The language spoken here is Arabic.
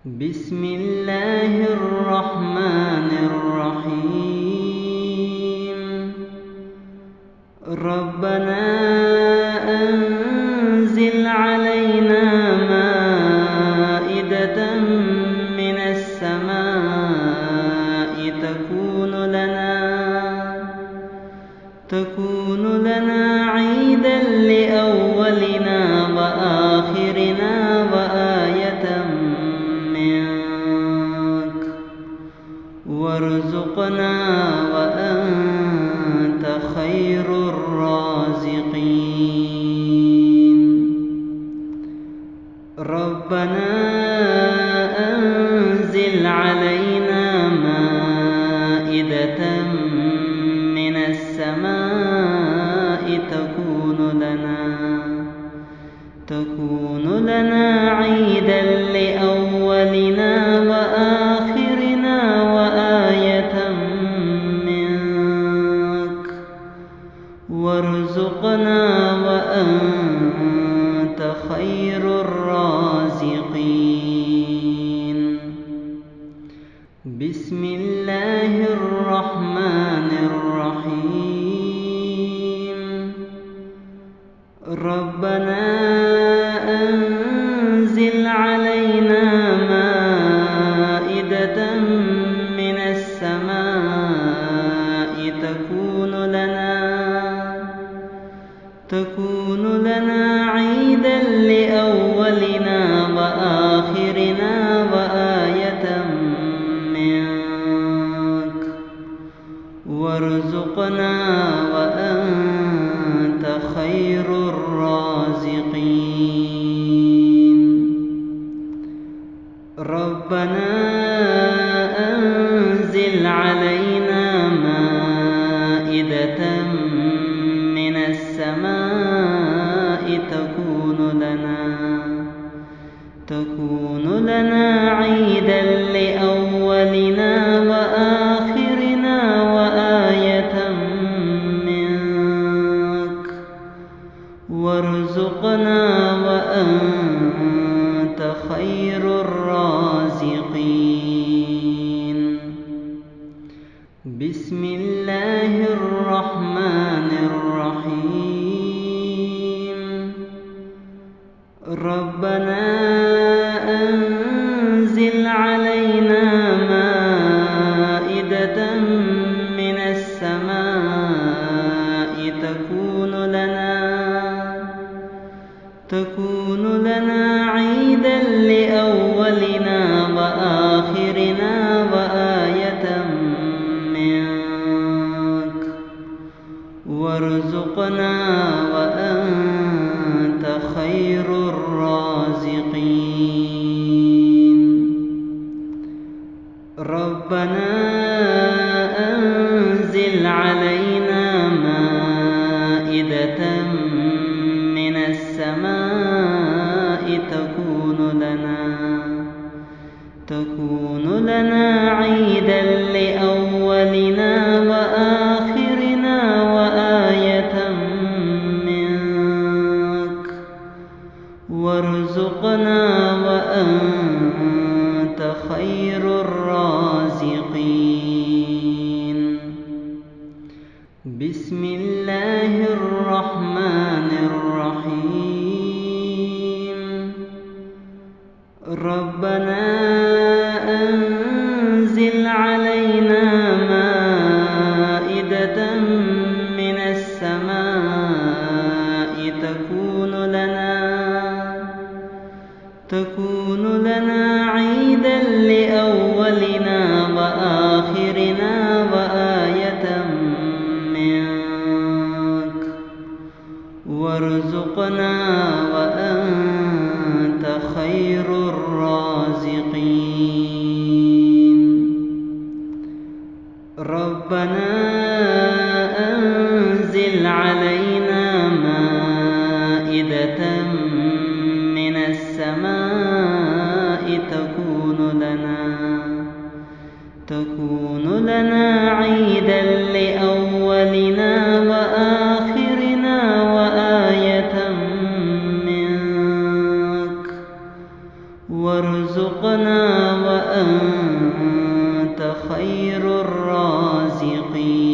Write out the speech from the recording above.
بسم الله الرحمن الرحيم. ربنا أنزل علينا مائدة من السماء تكون لنا عيدا لأولنا وآخرنا وآية منك وارزقنا وأنت خير الرازقين. ربنا أنزل علينا مائدة من السماء تكون لنا عيدا لأولنا وآخرنا وآية منك وارزقنا وأنت خير الرازقين. بسم الله الرحمن الرحيم. ربنا أنزل علينا مائدة من السماء تكون لنا عيدا لأولنا وآخرنا وآية منك وارزقنا وأنت خير الرازقين. ربنا أنزل علينا مائدة من السماء تكون لنا عيدا لأولنا وآخرنا وآية منك وارزقنا وأنت خير الرازقين. بسم الله الرحمن الرحيم. ربنا أنزل علينا مائدة من السماء تكون لنا عيدا لأولنا وآخرنا وآية منك وارزقنا وأنت خير الرازقين. ربنا أنزل علينا مائدة من السماء تكون لنا عيدا لأولنا وآخرنا وآية منك وارزقنا وأنت خير الرازقين. بسم الله الرحمن الرحيم. ربنا أنزل علينا مائدة من السماء تكون لنا عيدا لأولنا وآخرنا وآية منك وارزقنا وأنت خير الرازقين. ربنا أنزل علينا مائدة من السماء تكون لنا عيدا لأولنا وآخرنا وآية منك وارزقنا وأنت خير الرازقين